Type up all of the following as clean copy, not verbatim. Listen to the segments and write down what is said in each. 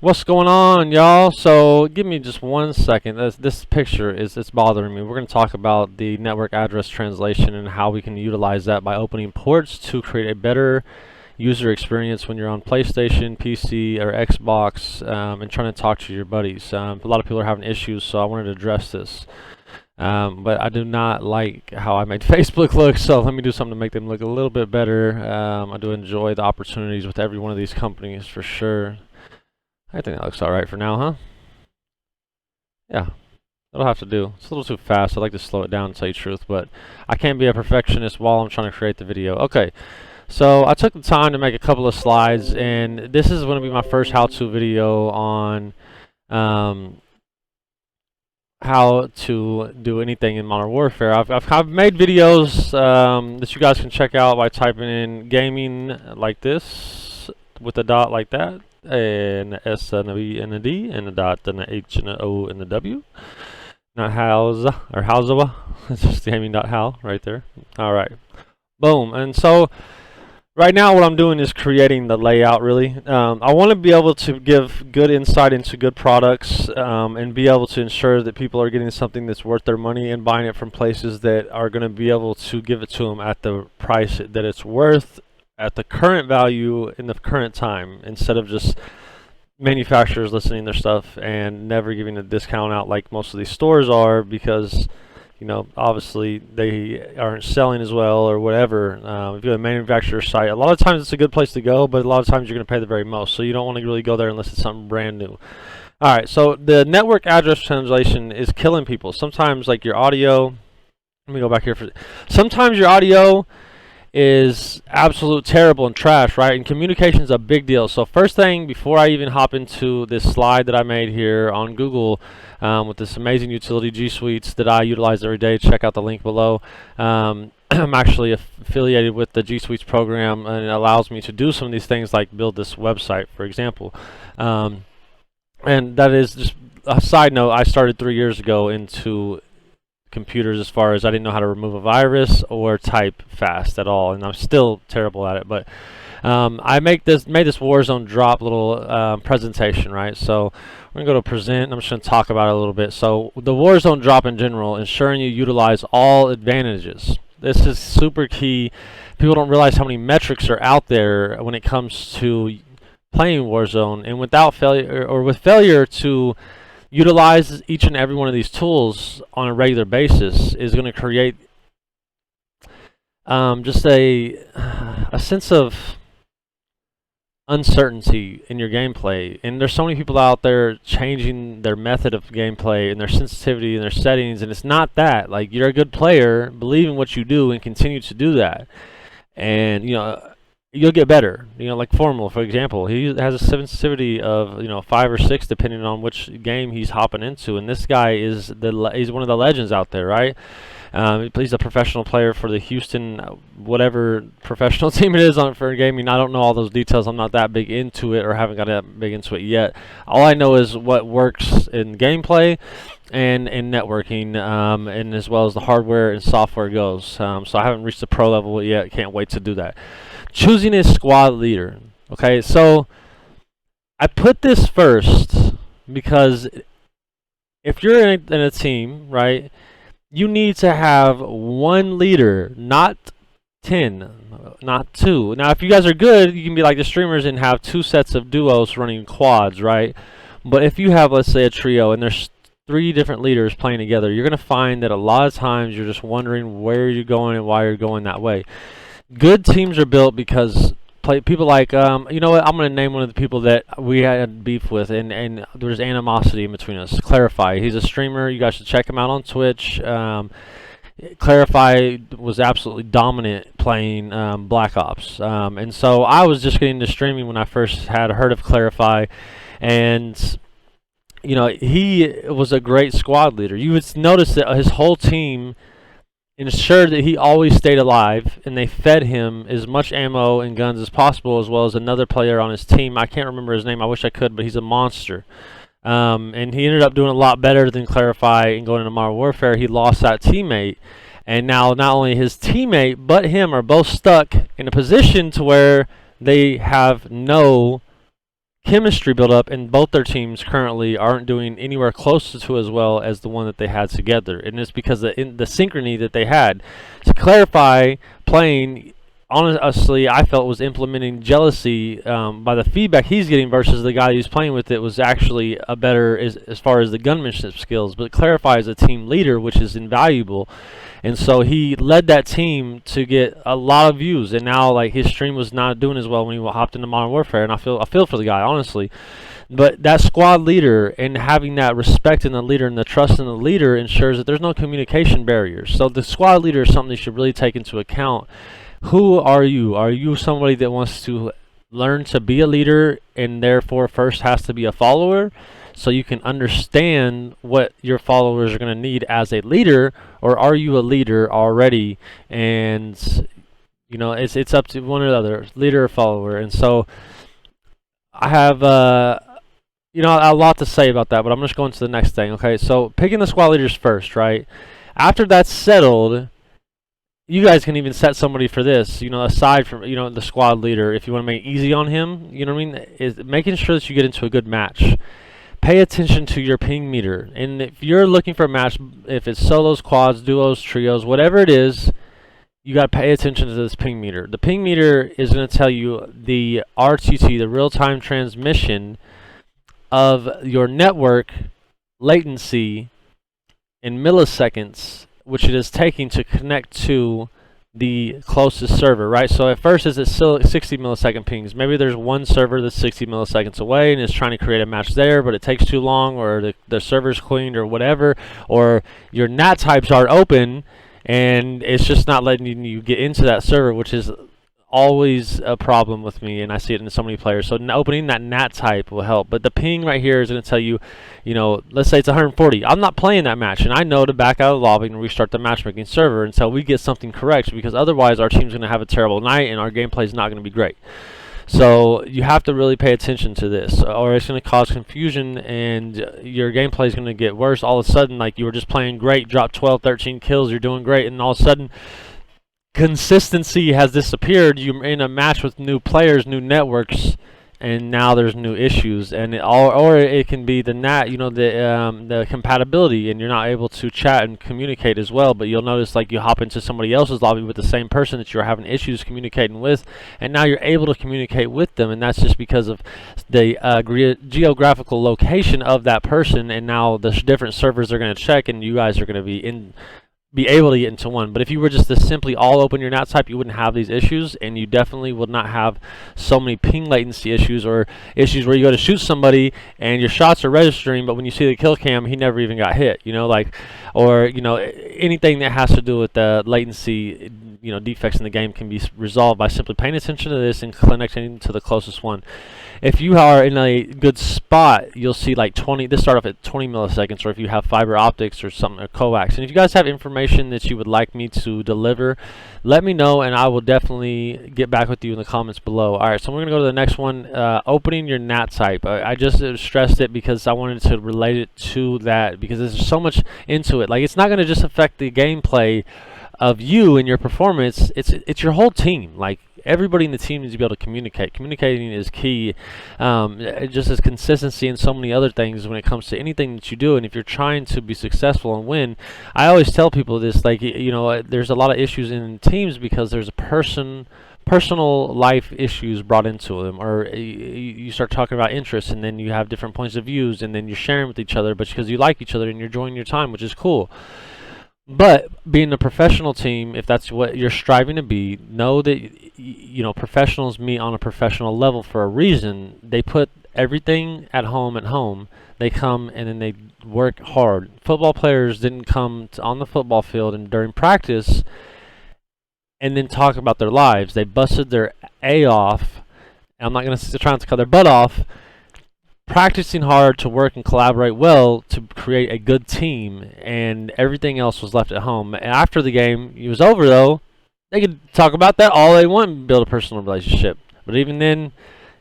What's going on, y'all? So give me just 1 second. This picture it's bothering me. We're going to talk about the network address translation and how we can utilize that by opening ports to create a better user experience when you're on PlayStation, PC, or Xbox and trying to talk to your buddies. A lot of people are having issues, so I wanted to address this. But I do not like how I made Facebook look, so let me do something to make them look a little bit better. I do enjoy the opportunities with every one of these companies for sure. I think that looks alright for now, huh? Yeah, that'll have to do. It's a little too fast. I'd like to slow it down to tell you the truth, but I can't be a perfectionist while I'm trying to create the video. Okay, so I took the time to make a couple of slides, and this is going to be my first how-to video on how to do anything in Modern Warfare. I've made videos that you guys can check out by typing in gaming like this with a dot like that, and a S and a B and a D and a dot and a H and a O and a W. Not house or howzawa. It's just gaming.how right there. All right, boom. And so right now what I'm doing is creating the layout really. I want to be able to give good insight into good products and be able to ensure that people are getting something that's worth their money and buying it from places that are going to be able to give it to them at the price that it's worth, at the current value in the current time, instead of just manufacturers listening their stuff and never giving a discount out like most of these stores are, because you know, obviously they aren't selling as well or whatever. If you have a manufacturer site, a lot of times it's a good place to go, but a lot of times you're going to pay the very most, so you don't want to really go there unless it's something brand new. Alright, so the network address translation is killing people. Sometimes like your audio, let me go back here for, sometimes your audio is absolute terrible and trash, right? And communication is a big deal. So first thing, before I even hop into this slide that I made here on Google with this amazing utility G Suites that I utilize every day, check out the link below. I'm actually affiliated with the G Suites program, and it allows me to do some of these things like build this website, for example. And that is just a side note. I started 3 years ago into computers, as far as I didn't know how to remove a virus or type fast at all, and I'm still terrible at it. But I made this Warzone drop little presentation, right? So we're gonna go to present. I'm just gonna talk about it a little bit. So the Warzone drop in general, ensuring you utilize all advantages. This is super key. People don't realize how many metrics are out there when it comes to playing Warzone, and without failure, or with failure to utilize each and every one of these tools on a regular basis, is going to create just a sense of uncertainty in your gameplay. And there's so many people out there changing their method of gameplay and their sensitivity and their settings, and it's not that. Like, you're a good player, believe in what you do and continue to do that, and you know, you'll get better. You know, like Formula, for example, he has a sensitivity of, you know, 5 or 6 depending on which game he's hopping into, and this guy is he's one of the legends out there, right? He's a professional player for the Houston, whatever professional team it is on for gaming. I don't know all those details. I'm not that big into it, or haven't got that big into it yet. All I know is what works in gameplay and in networking, and as well as the hardware and software goes. So I haven't reached the pro level yet. Can't wait to do that. Choosing a squad leader. Okay, so I put this first because if you're in a team, right, you need to have one leader, not 10, not 2. Now, if you guys are good, you can be like the streamers and have 2 sets of duos running quads, right? But if you have, let's say, a trio and there's 3 different leaders playing together, you're going to find that a lot of times you're just wondering where you're going and why you're going that way. Good teams are built because people like, you know what, I'm going to name one of the people that we had beef with, and there's animosity in between us. Clarify. He's a streamer. You guys should check him out on Twitch. Clarify was absolutely dominant playing Black Ops. And so I was just getting into streaming when I first had heard of Clarify, and you know, he was a great squad leader. You would notice that his whole team ensured that he always stayed alive, and they fed him as much ammo and guns as possible, as well as another player on his team. I can't remember his name. I wish I could, but he's a monster. And he ended up doing a lot better than Clarify and going into Modern Warfare. He lost that teammate, and now not only his teammate but him are both stuck in a position to where they have no chemistry built up, and both their teams currently aren't doing anywhere close to as well as the one that they had together. And it's because of the synchrony that they had. To clarify, playing, honestly, I felt was implementing jealousy by the feedback he's getting versus the guy who's playing with it was actually a better as far as the gunmanship skills. But clarify as a team leader, which is invaluable. And so he led that team to get a lot of views, and now like his stream was not doing as well when he hopped into Modern Warfare, and I feel for the guy, honestly. But that squad leader and having that respect in the leader and the trust in the leader ensures that there's no communication barriers. So the squad leader is something you should really take into account. Who are you? Are you somebody that wants to learn to be a leader and therefore first has to be a follower? So you can understand what your followers are going to need as a leader, or are you a leader already? And you know, it's up to one or the other, leader or follower. And so I have you know, a lot to say about that, but I'm just going to the next thing. Okay, so picking the squad leaders first, right? After that's settled, you guys can even set somebody for this, you know, aside from, you know, the squad leader. If you want to make it easy on him, you know what I mean, is making sure that you get into a good match. Pay attention to your ping meter. And if you're looking for a match, if it's solos, quads, duos, trios, whatever it is, you got to pay attention to this ping meter. The ping meter is going to tell you the RTT, the real-time transmission of your network latency in milliseconds, which it is taking to connect to the closest server, right? So at first it's still 60 millisecond pings. Maybe there's one server that's 60 milliseconds away and it's trying to create a match there, but it takes too long, or the server's cleaned or whatever, or your NAT types aren't open and it's just not letting you get into that server, which is always a problem with me, and I see it in so many players. So opening that NAT type will help. But the ping right here is going to tell you, you know, let's say it's 140. I'm not playing that match, and I know to back out of the lobby and restart the matchmaking server until we get something correct, because otherwise our team's going to have a terrible night and our gameplay is not going to be great. So you have to really pay attention to this, or it's going to cause confusion and your gameplay is going to get worse. All of a sudden, like, you were just playing great, dropped 12, 13 kills, you're doing great, and all of a sudden consistency has disappeared. You're in a match with new players, new networks, and now there's new issues. And or it can be the NAT, you know, the compatibility, and you're not able to chat and communicate as well. But you'll notice, like, you hop into somebody else's lobby with the same person that you're having issues communicating with, and now you're able to communicate with them, and that's just because of the geographical location of that person. And now the different servers are going to check, and you guys are going to be able to get into one. But if you were just to simply all open your NAT type, you wouldn't have these issues, and you definitely would not have so many ping latency issues, or issues where you go to shoot somebody and your shots are registering, but when you see the kill cam, he never even got hit, you know, like, or, you know, anything that has to do with the latency, you know, defects in the game can be resolved by simply paying attention to this and connecting to the closest one. If you are in a good spot, you'll see like 20, this start off at 20 milliseconds, or if you have fiber optics or something, or coax. And if you guys have information that you would like me to deliver, let me know, and I will definitely get back with you in the comments below. All right, so we're going to go to the next one, opening your NAT type. I just stressed it because I wanted to relate it to that, because there's so much into it. Like, it's not going to just affect the gameplay of you and your performance, it's your whole team. Like, everybody in the team needs to be able to communicate. Communicating is key, just as consistency and so many other things when it comes to anything that you do. And if you're trying to be successful and win, I always tell people this, like, you know, there's a lot of issues in teams because there's a personal life issues brought into them, or you start talking about interests, and then you have different points of views, and then you're sharing with each other, but because you like each other and you're enjoying your time, which is cool. But being a professional team, if that's what you're striving to be, know that, you know, professionals meet on a professional level for a reason. They put everything at home. They come and then they work hard. Football players didn't come on the football field and during practice and then talk about their lives. They busted their A off. I'm not going to try not to cut their butt off, practicing hard to work and collaborate well to create a good team, and everything else was left at home. After the game was over, though, they could talk about that all they want and build a personal relationship. But even then,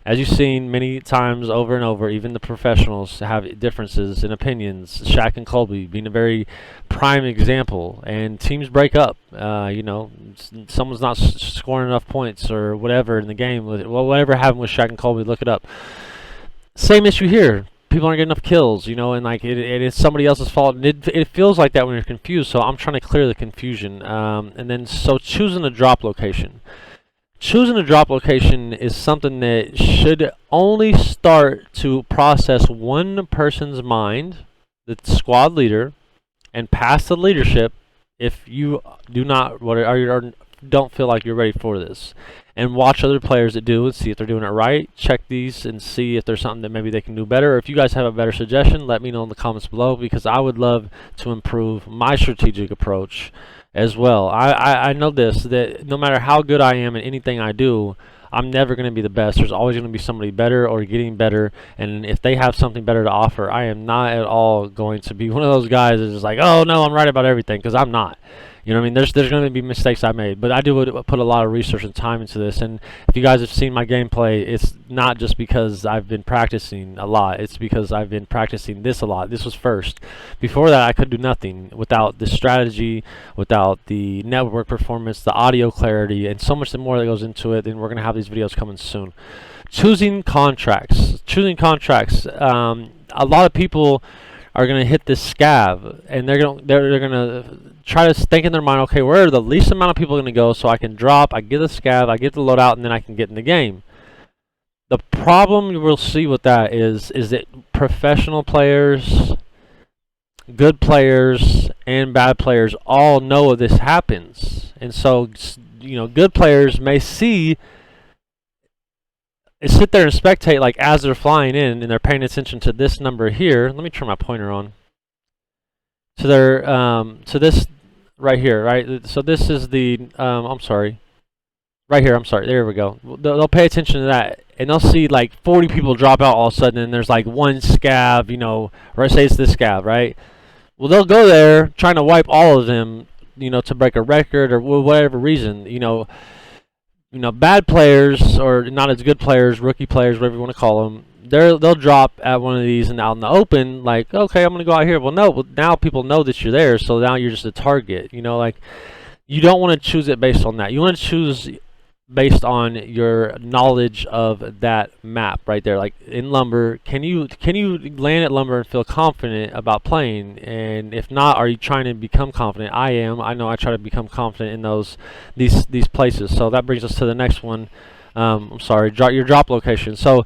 as you've seen many times over and over, even the professionals have differences in opinions. Shaq and Kobe being a very prime example, and teams break up. You know, someone's not scoring enough points or whatever in the game. Whatever happened with Shaq and Kobe, look it up. Same issue here. People aren't getting enough kills, you know, and like it's somebody else's fault. And it feels like that when you're confused. So I'm trying to clear the confusion. And then so choosing a drop location. Choosing a drop location is something that should only start to process one person's mind, the squad leader, and pass the leadership if you do not or don't feel like you're ready for this. And watch other players that do and see if they're doing it right. Check these and see if there's something that maybe they can do better. Or if you guys have a better suggestion, let me know in the comments below, because I would love to improve my strategic approach as well. I know this, that no matter how good I am in anything I do, I'm never going to be the best. There's always going to be somebody better or getting better, and if they have something better to offer, I am not at all going to be one of those guys that's just like, oh no, I'm right about everything, because I'm not. You know what I mean? There's going to be mistakes I made, but I do put a lot of research and time into this. And if you guys have seen my gameplay, it's not just because I've been practicing a lot. It's because I've been practicing this a lot. This was first. Before that, I could do nothing without the strategy, without the network performance, the audio clarity, and so much more that goes into it. And we're going to have these videos coming soon. Choosing contracts. Choosing contracts. A lot of people are going to hit this scav, and they're going to try to think in their mind, okay, where are the least amount of people going to go so I can drop, I get the scav, I get the loadout, and then I can get in the game. The problem you will see with that is that professional players, good players, and bad players all know this happens. And so, you know, good players may sit there and spectate, like, as they're flying in, and they're paying attention to this number here. Let me turn my pointer on. So they're to this right here, right? So this is the I'm sorry, right here. I'm sorry. There we go. They'll pay attention to that, and they'll see like 40 people drop out all of a sudden, and there's like one scav, you know, or say it's this scav, right? Well, they'll go there trying to wipe all of them, you know, to break a record or whatever reason, you know. Bad players or not as good players, rookie players, whatever you want to call them, they'll drop at one of these and out in the open, like, okay, I'm gonna go out here. Well, no, now people know that you're there, so now you're just a target. You know, like, you don't want to choose it based on that. You want to choose based on your knowledge of that map right there. Like in Lumber, can you land at Lumber and feel confident about playing? And if not, are you trying to become confident? I am. I know I try to become confident in these places. So that brings us to the next one. I'm sorry, your drop location. So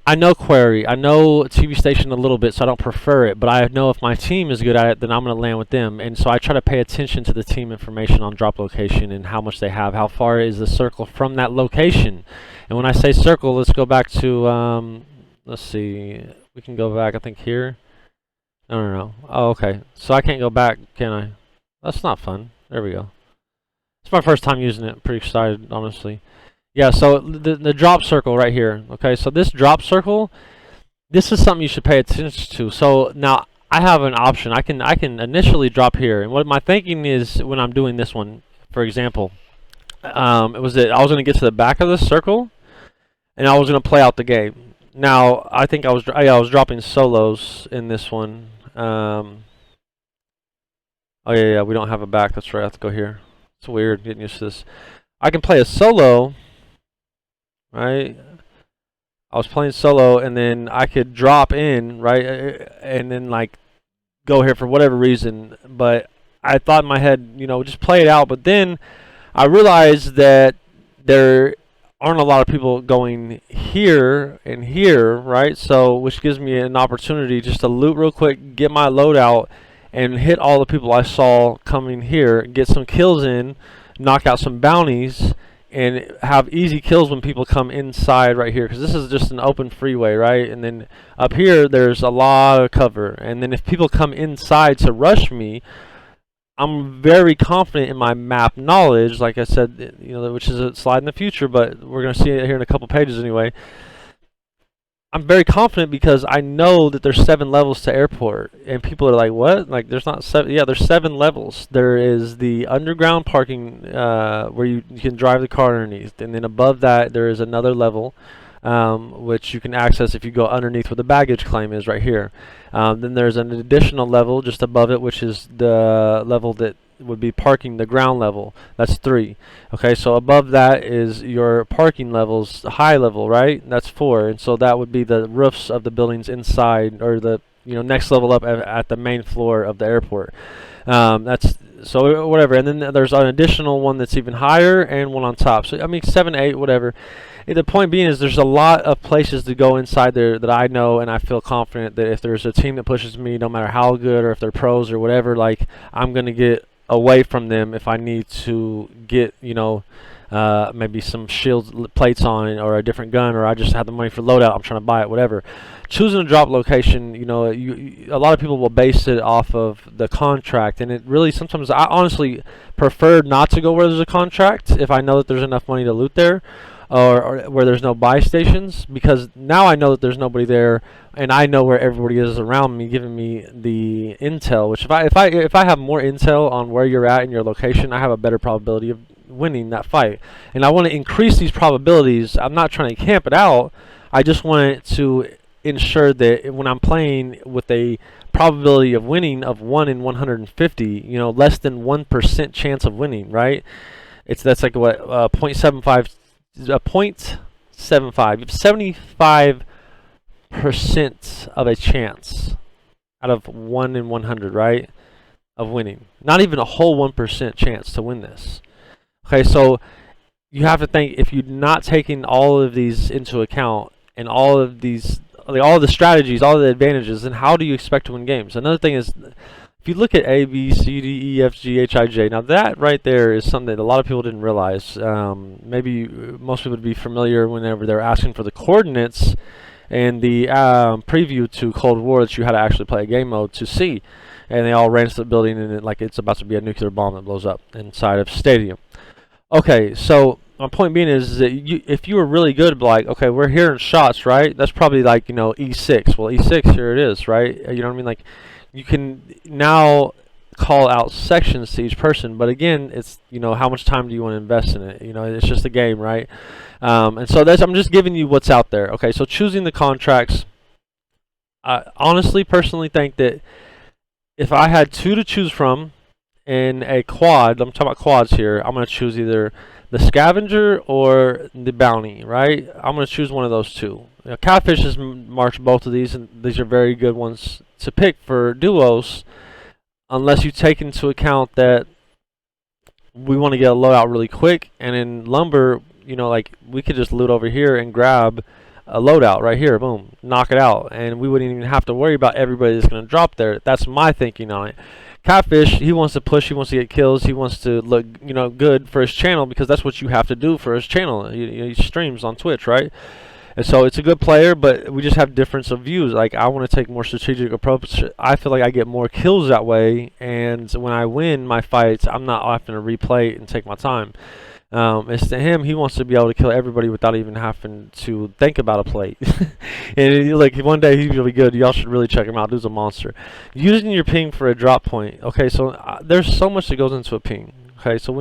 I know Query, I know TV Station a little bit, so I don't prefer it, but I know if my team is good at it, then I'm going to land with them. And so I try to pay attention to the team information on drop location and how much they have, how far is the circle from that location. And when I say circle, let's go back to, let's see, we can go back, I think here. No. Oh, okay. So I can't go back, can I? That's not fun. There we go. It's my first time using it. Pretty excited, honestly. Yeah, so the drop circle right here. Okay, so this drop circle, this is something you should pay attention to. So now I have an option. I can initially drop here, and what my thinking is when I'm doing this one, for example, it was that I was going to get to the back of this circle, and I was going to play out the game. Now I think I was dropping solos in this one. Oh yeah, we don't have a back. That's right. I have to go here. It's weird getting used to this. I can play a solo. Right, I was playing solo, and then I could drop in, right, and then like go here for whatever reason. But I thought in my head, you know, just play it out. But then I realized that there aren't a lot of people going here and here, right? So which gives me an opportunity just to loot real quick, get my loadout, and hit all the people I saw coming here, get some kills in, knock out some bounties, and have easy kills when people come inside right here, because this is just an open freeway, right? And then up here there's a lot of cover, and then if people come inside to rush me, I'm very confident in my map knowledge, like I said, you know, which is a slide in the future, but we're going to see it here in a couple pages anyway. I'm very confident because I know that there's 7 levels to airport, and people are like, what? Like, there's not 7? Yeah, there's 7 levels. There is the underground parking where you can drive the car underneath, and then above that there is another level which you can access if you go underneath where the baggage claim is right here. Then there's an additional level just above it, which is the level that would be parking, the ground level. That's 3. Okay, so above that is your parking levels, high level, right? That's 4. And so that would be the roofs of the buildings inside, or the next level up at the main floor of the airport. That's so whatever. And then there's an additional one that's even higher and one on top. So I mean 7, 8, whatever. The point being is there's a lot of places to go inside there that I know, and I feel confident that if there's a team that pushes me, no matter how good or if they're pros or whatever, like I'm gonna get away from them if I need to get maybe some shield plates on it, or a different gun, or I just have the money for loadout, I'm trying to buy it, whatever. Choosing a drop location, a lot of people will base it off of the contract, and it really sometimes I honestly prefer not to go where there's a contract if I know that there's enough money to loot there. Or where there's no buy stations, because now I know that there's nobody there, and I know where everybody is around me, giving me the intel. Which if I have more intel on where you're at in your location, I have a better probability of winning that fight. And I want to increase these probabilities. I'm not trying to camp it out. I just want to ensure that when I'm playing with a probability of winning of 1 in 150, less than 1% chance of winning, right? That's like what 0.75. A 0.75. You have 75% of a chance out of 1 in 100, right, of winning. Not even a whole 1% chance to win this. Okay, so you have to think, if you're not taking all of these into account and all of these, all the strategies, all the advantages, then how do you expect to win games? Another thing is, if you look at A, B, C, D, E, F, G, H, I, J, now that right there is something that a lot of people didn't realize. Maybe most people would be familiar whenever they're asking for the coordinates and the preview to Cold War that you had to actually play a game mode to see. And they all ran into the building, and like it's about to be a nuclear bomb that blows up inside of stadium. Okay, so my point being is that if you were really good, like, okay, we're hearing shots, right? That's probably like, E6. Well, E6, here it is, right? You know what I mean? Like, you can now call out sections to each person, but again, it's how much time do you want to invest in it? It's just a game, right? And so I'm just giving you what's out there. Okay, so choosing the contracts, I honestly, personally think that if I had 2 to choose from in a quad, I'm talking about quads here, I'm going to choose either the scavenger or the bounty, right? I'm going to choose one of those 2. Catfish has marked both of these, and these are very good ones to pick for duos, unless you take into account that we want to get a loadout really quick, and in lumber, like we could just loot over here and grab a loadout right here, boom, knock it out, and we wouldn't even have to worry about everybody that's going to drop there. That's my thinking on it. Catfish, he wants to push, he wants to get kills, he wants to look, good for his channel, because that's what you have to do for his channel. He streams on Twitch, right? And so it's a good player, but we just have difference of views. Like, I want to take more strategic approach. I feel like I get more kills that way, and when I win my fights, I'm not having to replay it and take my time. It's to him, he wants to be able to kill everybody without even having to think about a plate. And like, one day he's really good. Y'all should really check him out. Dude's a monster. Using your ping for a drop point. Okay, so there's so much that goes into a ping. Okay, so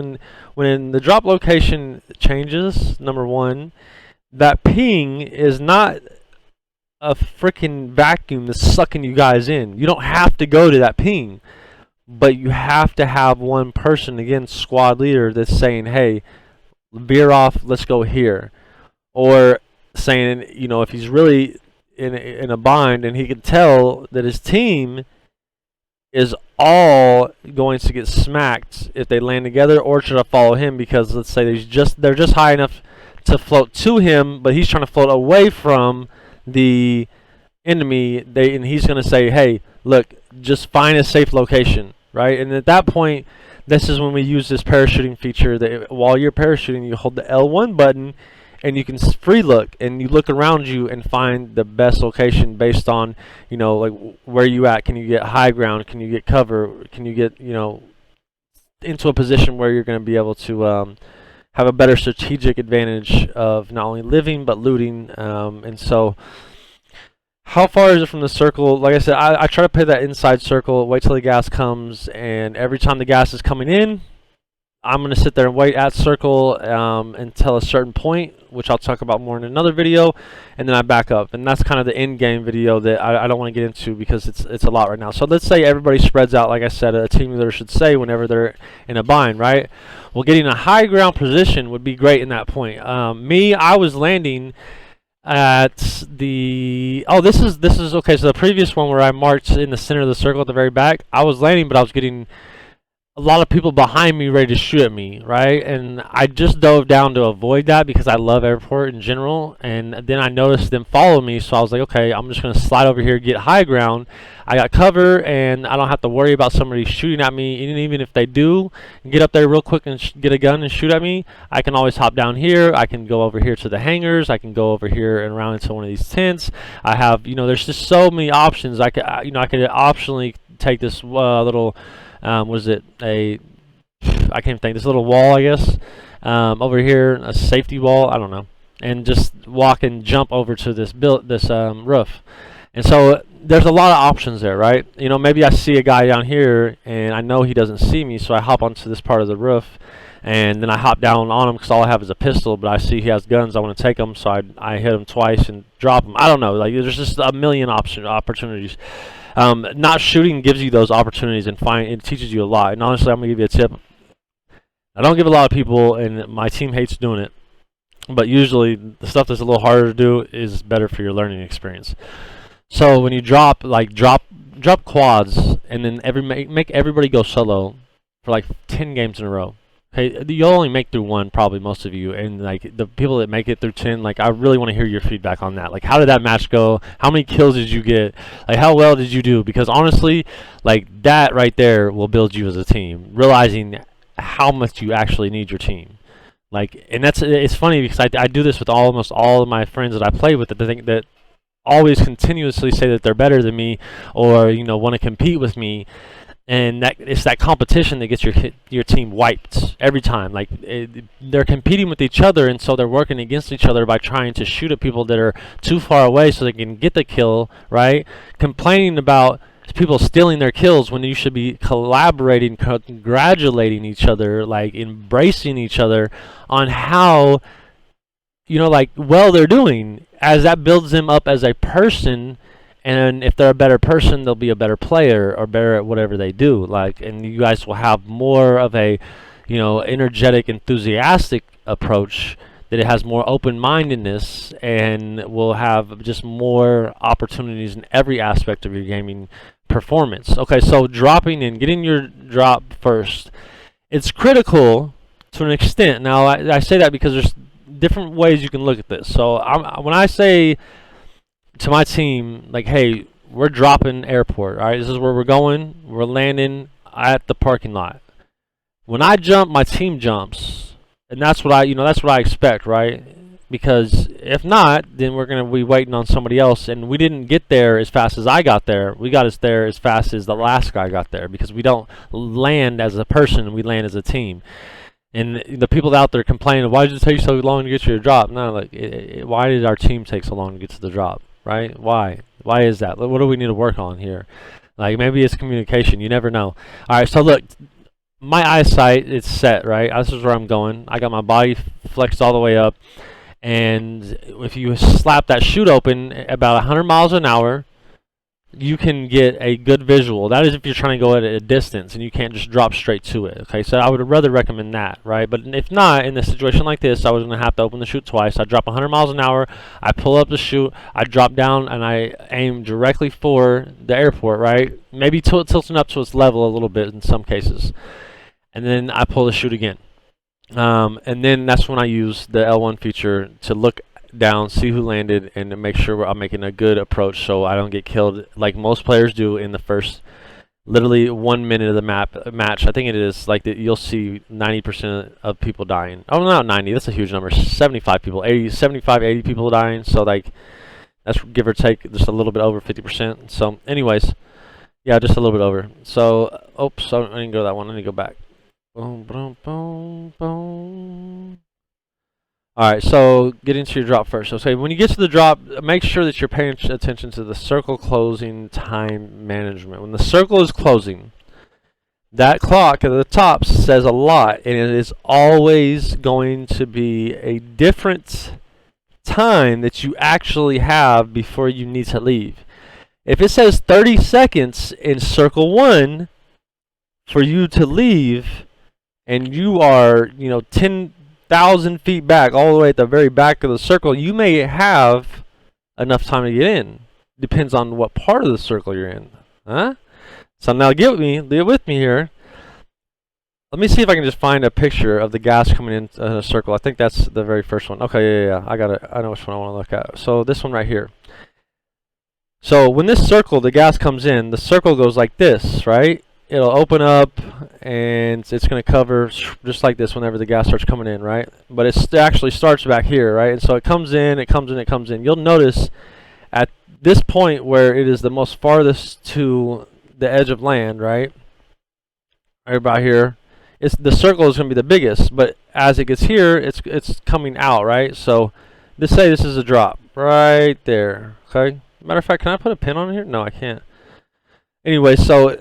when the drop location changes, number one, that ping is not a freaking vacuum that's sucking you guys in. You don't have to go to that ping, but you have to have one person, again, squad leader, that's saying, hey, veer off, let's go here. Or saying, if he's really in a bind and he can tell that his team is all going to get smacked if they land together, or should I follow him because, let's say, they're just high enough to float to him, but he's trying to float away from the enemy, and he's going to say, hey, look, just find a safe location, right? And at that point, this is when we use this parachuting feature, that while you're parachuting, you hold the L1 button, and you can free look, and you look around you and find the best location based on, like, where you at. Can you get high ground? Can you get cover? Can you get, into a position where you're going to be able to have a better strategic advantage of not only living but looting. And so, how far is it from the circle? Like I said, I try to play that inside circle, wait till the gas comes, and every time the gas is coming in, I'm going to sit there and wait at circle until a certain point, which I'll talk about more in another video, and then I back up. And that's kind of the end game video that I don't want to get into because it's a lot right now. So let's say everybody spreads out, like I said, a team leader should say whenever they're in a bind, right? Well, getting a high ground position would be great in that point. I was landing at the this is okay. So the previous one where I marched in the center of the circle at the very back, I was landing, but I was getting a lot of people behind me ready to shoot at me, right? And I just dove down to avoid that because I love airport in general. And then I noticed them follow me, so I was like, okay, I'm just going to slide over here, get high ground. I got cover, and I don't have to worry about somebody shooting at me. And even if they do get up there real quick and get a gun and shoot at me, I can always hop down here. I can go over here to the hangars. I can go over here and around into one of these tents. I have, there's just so many options. I could optionally take this little... was it I can't even think, this little wall, I guess, over here, a safety wall, I don't know, and just walk and jump over to this roof. And so there's a lot of options there, right? Maybe I see a guy down here and I know he doesn't see me, so I hop onto this part of the roof and then I hop down on him because all I have is a pistol, but I see he has guns. I want to take him, so I hit him twice and drop him. I don't know, like there's just a million opportunities. Not shooting gives you those opportunities and it teaches you a lot. And honestly, I'm gonna give you a tip. I don't give a lot of people, and my team hates doing it, but usually the stuff that's a little harder to do is better for your learning experience. So when you drop quads, and then make everybody go solo for like 10 games in a row. Okay, you'll only make through one, probably, most of you, and like the people that make it through 10, like I really want to hear your feedback on that. Like, how did that match go? How many kills did you get? Like, how well did you do? Because honestly, like that right there will build you as a team, realizing how much you actually need your team. Like, and it's funny because I do this with almost all of my friends that I play with, that they think that always continuously say that they're better than me, or want to compete with me. And it's that competition that gets your team wiped every time. Like they're competing with each other, and so they're working against each other by trying to shoot at people that are too far away so they can get the kill, right? Complaining about people stealing their kills when you should be collaborating, congratulating each other, like embracing each other on how well they're doing, as that builds them up as a person. And if they're a better person, they'll be a better player or better at whatever they do. Like, and you guys will have more of a, energetic, enthusiastic approach. That it has more open-mindedness and will have just more opportunities in every aspect of your gaming performance. Okay, so dropping in, getting your drop first, it's critical to an extent. Now, I say that because there's different ways you can look at this. So when I say to my team, like, hey, we're dropping airport, all right, this is where we're going, we're landing at the parking lot. When I jump, my team jumps, and that's what I expect, right? Because if not, then we're going to be waiting on somebody else, and we didn't get there as fast as I got there. We got us there as fast as the last guy got there, because we don't land as a person, we land as a team. And the people out there complaining, why did it take so long to get to your drop? No, like, why did our team take so long to get to the drop? Right? Why is that? What do we need to work on here? Like, maybe it's communication. You never know. All right, so look, my eyesight is set, right? This is where I'm going. I got my body flexed all the way up, and if you slap that chute open about 100 miles an hour, you can get a good visual. That is if you're trying to go at a distance and you can't just drop straight to it. Okay, so I would rather recommend that, right? But if not, in a situation like this, I was going to have to open the chute twice. I drop 100 miles an hour, I pull up the chute, I drop down, and I aim directly for the airport, right? Maybe tilting up to its level a little bit in some cases. And then I pull the chute again. And then that's when I use the L1 feature to look down, see who landed, and to make sure I'm making a good approach so I don't get killed like most players do in the first literally 1 minute of the match. I think it is like that. You'll see 90% of people dying. Oh, not 90, that's a huge number. 75 people, 80 people dying. So like that's give or take just a little bit over 50%. So anyways, yeah, just a little bit over. So oops, I didn't go that one. I need to go back. Boom, boom, boom, boom. Alright, so get into your drop first. So when you get to the drop, make sure that you're paying attention to the circle closing time management. When the circle is closing, That clock at the top says a lot, and it is always going to be a different time that you actually have before you need to leave. If it says 30 seconds in circle 1 for you to leave, and you are, 10,000 feet back, all the way at the very back of the circle, you may have enough time to get in. Depends on what part of the circle you're in. Huh? So now get with me here. Let me see if I can just find a picture of the gas coming in a circle. I think that's the very first one. Okay, yeah. I got it. I know which one I want to look at. So this one right here. So when this circle, the gas comes in, the circle goes like this, right? It'll open up, and it's going to cover just like this whenever the gas starts coming in, right? But it actually starts back here, right? And so it comes in, it comes in, it comes in. You'll notice at this point where it is the most farthest to the edge of land, right? Right about here. The circle is going to be the biggest, but as it gets here, it's coming out, right? So let's say this is a drop right there, okay? Matter of fact, can I put a pin on here? No, I can't. Anyway, so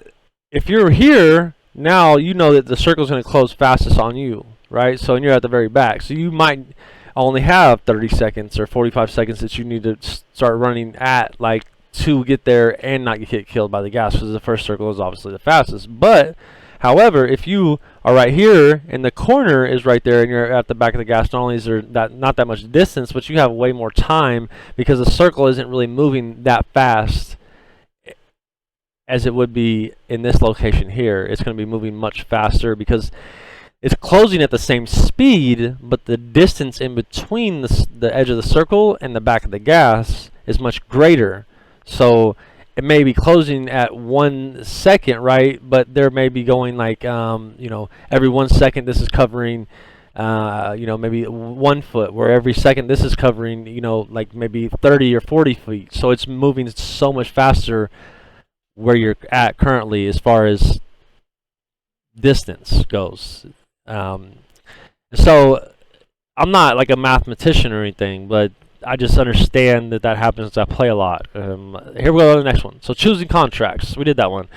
if you're here, now you know that the circle is going to close fastest on you, right? So, and you're at the very back. So you might only have 30 seconds or 45 seconds that you need to start running at, like, to get there and not get killed by the gas, because the first circle is obviously the fastest. But however, if you are right here and the corner is right there and you're at the back of the gas, not only is there not that much distance, but you have way more time because the circle isn't really moving that fast as it would be in this location here. It's going to be moving much faster because it's closing at the same speed, but the distance in between the edge of the circle and the back of the gas is much greater. So it may be closing at 1 second, right? But there may be going like, every 1 second this is covering, maybe 1 foot, where every second this is covering, like maybe 30 or 40 feet. So it's moving so much faster where you're at currently as far as distance goes. So I'm not like a mathematician or anything, but I just understand that happens. I play a lot. Here we go to the next one. So choosing contracts. We did that one.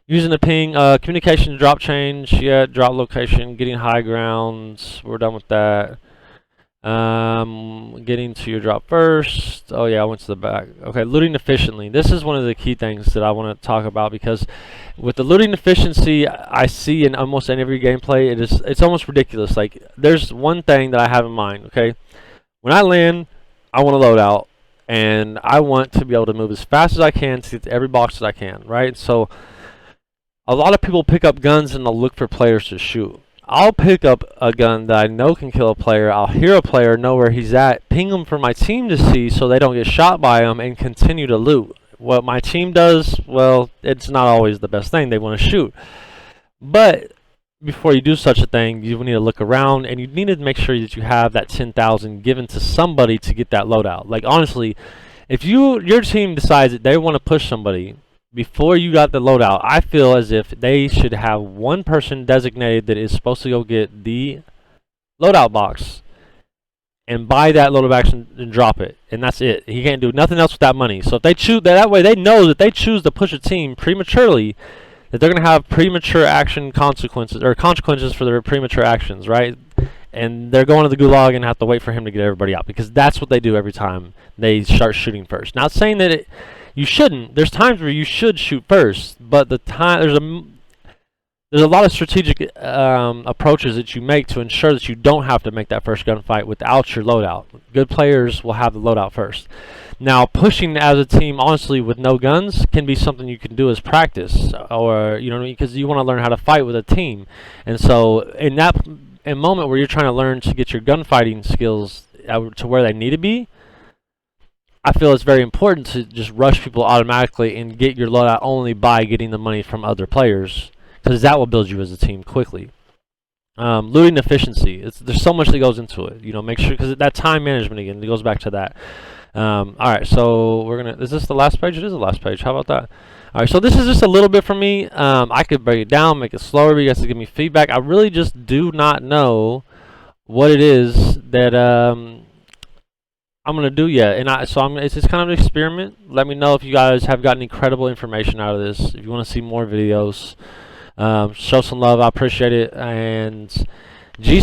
Using the ping, communication, drop change, drop location, getting high grounds. We're done with that. Getting to your drop first. Oh yeah, I went to the back. Okay, looting efficiently. This is one of the key things that I want to talk about, because with the looting efficiency I see in almost every gameplay, it's almost ridiculous. Like, there's one thing that I have in mind. Okay, when I land, I want to load out, and I want to be able to move as fast as I can to get to every box that I can, right? So a lot of people pick up guns and they'll look for players to shoot. I'll pick up a gun that I know can kill a player. I'll hear a player, know where he's at, ping him for my team to see so they don't get shot by him, and continue to loot. What my team does, well, it's not always the best thing. They want to shoot. But before you do such a thing, you need to look around, and you need to make sure that you have that 10,000 given to somebody to get that loadout. Like, honestly, if your team decides that they want to push somebody before you got the loadout, I feel as if they should have one person designated that is supposed to go get the loadout box and buy that loadout box and drop it, and that's it. He can't do nothing else with that money. So if they choose that way, they know that they choose to push a team prematurely, that they're going to have premature action consequences, or consequences for their premature actions, right? And they're going to the gulag and have to wait for him to get everybody out, because that's what they do every time they start shooting first. Not saying that you shouldn't. There's times where you should shoot first, but there's a lot of strategic approaches that you make to ensure that you don't have to make that first gunfight without your loadout. Good players will have the loadout first. Now, pushing as a team, honestly, with no guns can be something you can do as practice, or because you want to learn how to fight with a team. And so, in a moment where you're trying to learn to get your gunfighting skills to where they need to be, I feel it's very important to just rush people automatically and get your loadout only by getting the money from other players, because that will build you as a team quickly. Looting efficiency. There's so much that goes into it. Make sure, because that time management, again, it goes back to that. Alright, so is this the last page? It is the last page. How about that? Alright, so this is just a little bit from me. I could break it down, make it slower, but you guys can give me feedback. I really just do not know what it is that I'm going to do yet. And it's just kind of an experiment. Let me know if you guys have gotten incredible information out of this. If you want to see more videos, Show some love. I appreciate it. And G